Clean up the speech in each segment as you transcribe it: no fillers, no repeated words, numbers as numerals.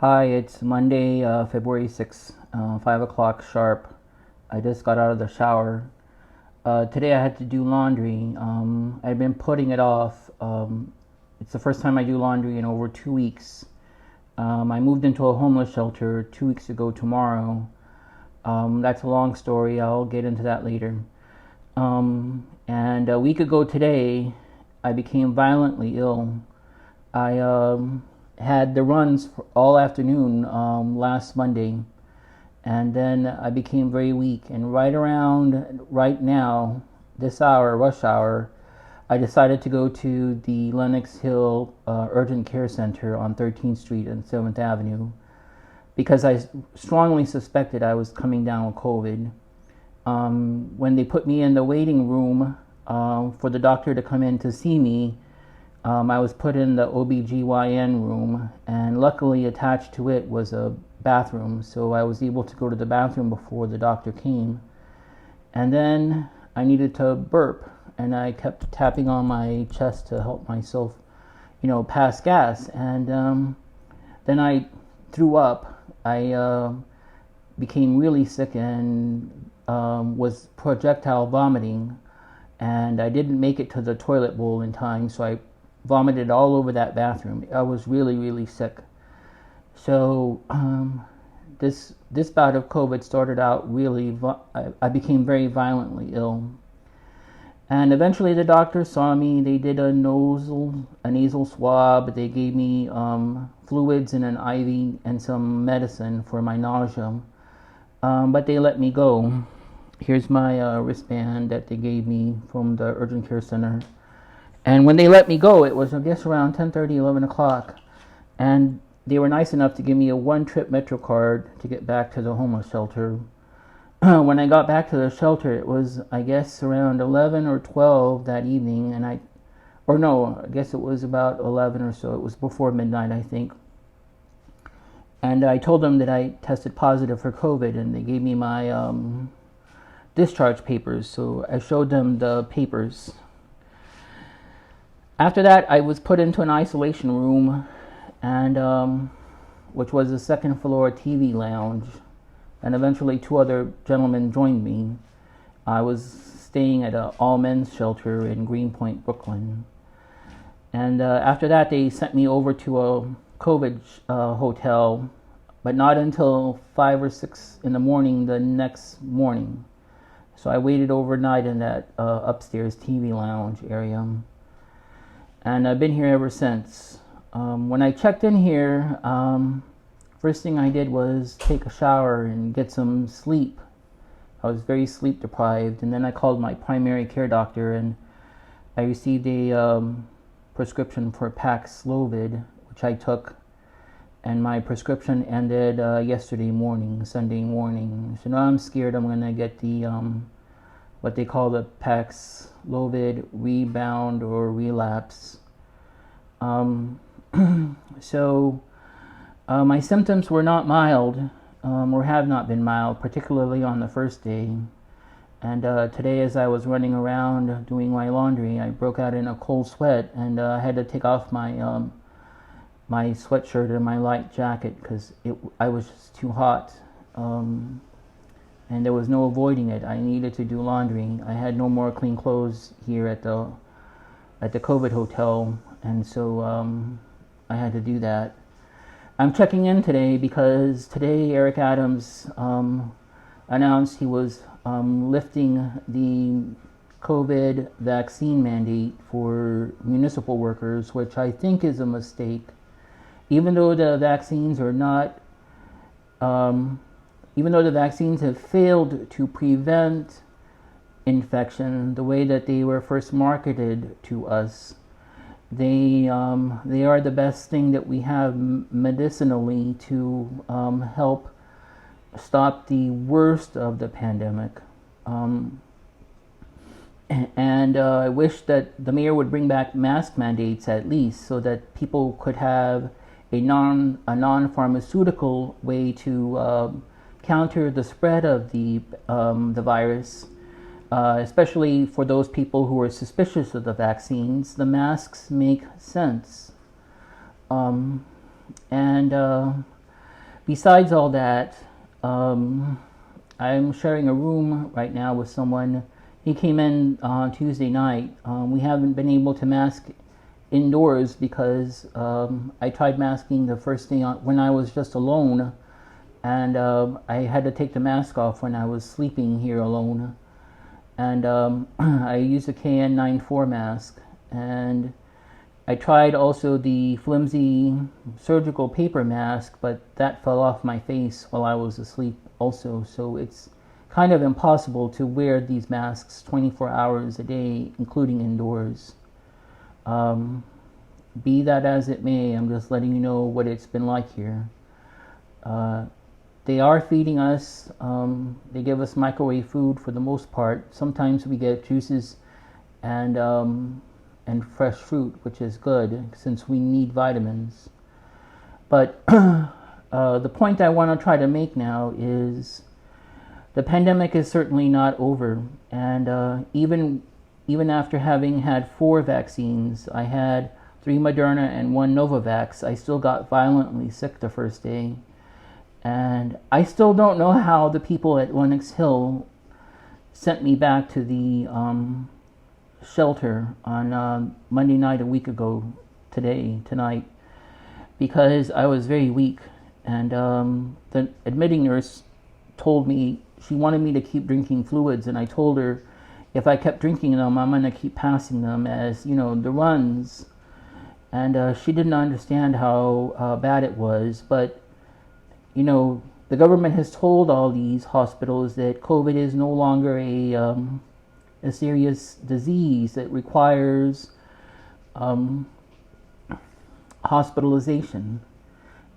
Hi, it's Monday, February 6th, 5 o'clock sharp. I just got out of the shower. Today I had to do laundry. I've been putting it off. It's the first time I do laundry in over 2 weeks. I moved into a homeless shelter 2 weeks ago tomorrow. That's a long story. I'll get into that later. And a week ago today, I became violently ill. I had the runs for all afternoon last Monday, and then I became very weak. And right now, this hour, rush hour, I decided to go to the Lenox Hill Urgent Care Center on 13th Street and 7th Avenue because I strongly suspected I was coming down with COVID. When they put me in the waiting room for the doctor to come in to see me, I was put in the OBGYN room, and luckily attached to it was a bathroom, so I was able to go to the bathroom before the doctor came. And then I needed to burp, and I kept tapping on my chest to help myself, pass gas. And then I threw up. I became really sick and was projectile vomiting, and I didn't make it to the toilet bowl in time, so I vomited all over that bathroom. I was really, really sick. So this bout of COVID started out really. I became very violently ill, and eventually the doctor saw me. They did a nasal swab. They gave me fluids and an IV and some medicine for my nausea. But they let me go. Here's my wristband that they gave me from the urgent care center. And when they let me go, it was, I guess, around 10:30, 11 o'clock. And they were nice enough to give me a one-trip Metro card to get back to the homeless shelter. When I got back to the shelter, it was, I guess, around 11 or 12 that evening. I guess it was about 11 or so. It was before midnight, I think. And I told them that I tested positive for COVID, and they gave me my discharge papers. So I showed them the papers. After that, I was put into an isolation room, and which was a second floor TV lounge, and eventually two other gentlemen joined me. I was staying at an all-men's shelter in Greenpoint, Brooklyn. And after that, they sent me over to a COVID hotel, but not until 5 or 6 in the morning the next morning. So I waited overnight in that upstairs TV lounge area. And I've been here ever since. When I checked in here, first thing I did was take a shower and get some sleep. I was very sleep deprived, and then I called my primary care doctor, and I received a prescription for Paxlovid, which I took, and my prescription ended yesterday morning, Sunday morning. So now I'm scared I'm going to get the what they call the Paxlovid rebound or relapse. So my symptoms were not mild, or have not been mild, particularly on the first day. And today, as I was running around doing my laundry, I broke out in a cold sweat, and I had to take off my my sweatshirt and my light jacket because I was just too hot. And there was no avoiding it. I needed to do laundry. I had no more clean clothes here at the COVID hotel, and so I had to do that. I'm checking in today because today Eric Adams announced he was lifting the COVID vaccine mandate for municipal workers, which I think is a mistake. Even though the vaccines are not even though the vaccines have failed to prevent infection the way that they were first marketed to us, they are the best thing that we have medicinally to help stop the worst of the pandemic. And I wish that the mayor would bring back mask mandates at least, so that people could have a non-pharmaceutical way to counter the spread of the virus, especially for those people who are suspicious of the vaccines. The masks make sense. And Besides all that, I'm sharing a room right now with someone. He came in on Tuesday night. We haven't been able to mask indoors because I tried masking the first day when I was just alone, and I had to take the mask off when I was sleeping here alone. And I used a KN94 mask, and I tried also the flimsy surgical paper mask, but that fell off my face while I was asleep also. So it's kind of impossible to wear these masks 24 hours a day, including indoors. Be that as it may, I'm just letting you know what it's been like here. They are feeding us. They give us microwave food for the most part. Sometimes we get juices and fresh fruit, which is good since we need vitamins. But the point I want to try to make now is the pandemic is certainly not over. And even after having had 4 vaccines, I had 3 Moderna and 1 Novavax, I still got violently sick the first day. And I still don't know how the people at Lenox Hill sent me back to the shelter on Monday night a week ago tonight, because I was very weak. And the admitting nurse told me she wanted me to keep drinking fluids, and I told her if I kept drinking them, I'm going to keep passing them as, the runs. And she didn't understand how bad it was. But, the government has told all these hospitals that COVID is no longer a serious disease that requires hospitalization.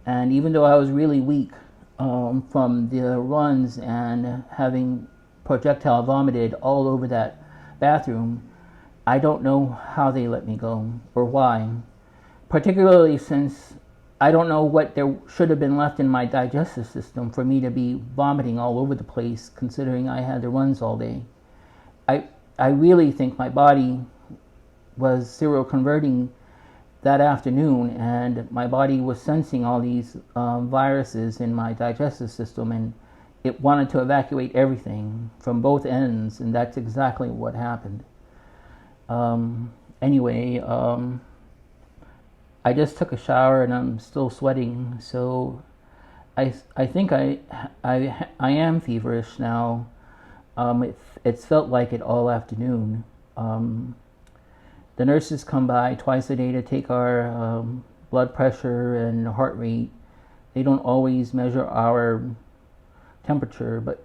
And even though I was really weak from the runs and having projectile vomited all over that bathroom, I don't know how they let me go or why. Particularly since I don't know what there should have been left in my digestive system for me to be vomiting all over the place, considering I had the runs all day. I really think my body was seroconverting that afternoon, and my body was sensing all these viruses in my digestive system, and it wanted to evacuate everything from both ends, and that's exactly what happened. Anyway, I just took a shower and I'm still sweating, so I think I am feverish now. It's felt like it all afternoon. The nurses come by twice a day to take our blood pressure and heart rate. They don't always measure our temperature, but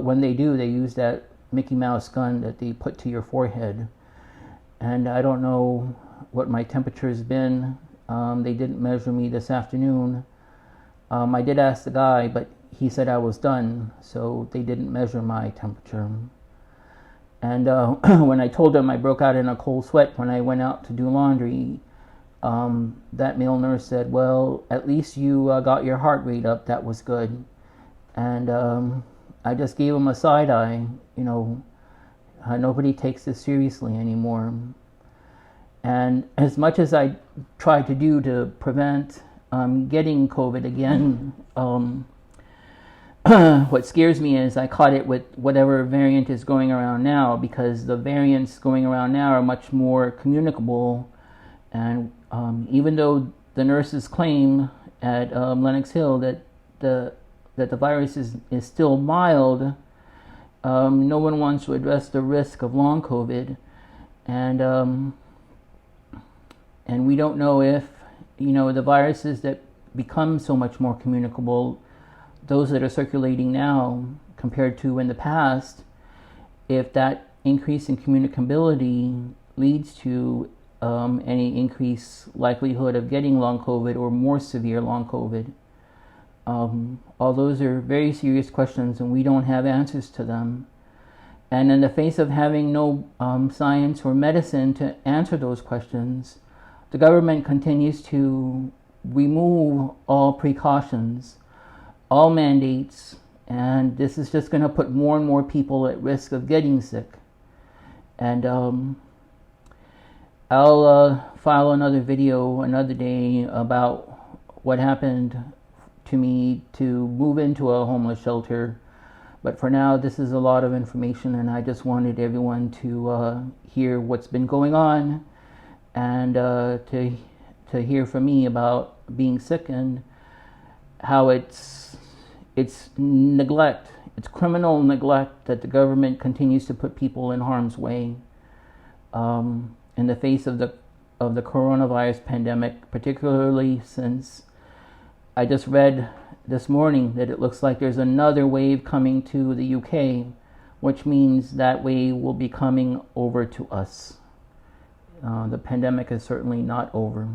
when they do, they use that Mickey Mouse gun that they put to your forehead. And I don't know what my temperature has been. They didn't measure me this afternoon. I did ask the guy, but he said I was done, so they didn't measure my temperature. And when I told him I broke out in a cold sweat when I went out to do laundry, that male nurse said, well, at least you got your heart rate up. That was good. And I just gave him a side eye. Nobody takes this seriously anymore. And as much as I tried to do to prevent getting COVID again, what scares me is I caught it with whatever variant is going around now, because the variants going around now are much more communicable. And even though the nurses claim at Lenox Hill that the virus is still mild, no one wants to address the risk of long COVID. And we don't know if, the viruses that become so much more communicable, those that are circulating now compared to in the past, if that increase in communicability leads to any increased likelihood of getting long COVID or more severe long COVID. All those are very serious questions, and we don't have answers to them. And in the face of having no science or medicine to answer those questions, the government continues to remove all precautions, all mandates, and this is just going to put more and more people at risk of getting sick. And I'll file another video another day about what happened to me to move into a homeless shelter. But for now, this is a lot of information, and I just wanted everyone to hear what's been going on, and to hear from me about being sick and how it's neglect, it's criminal neglect that the government continues to put people in harm's way in the face of the coronavirus pandemic, particularly since I just read this morning that it looks like there's another wave coming to the UK, which means that wave will be coming over to us. The pandemic is certainly not over.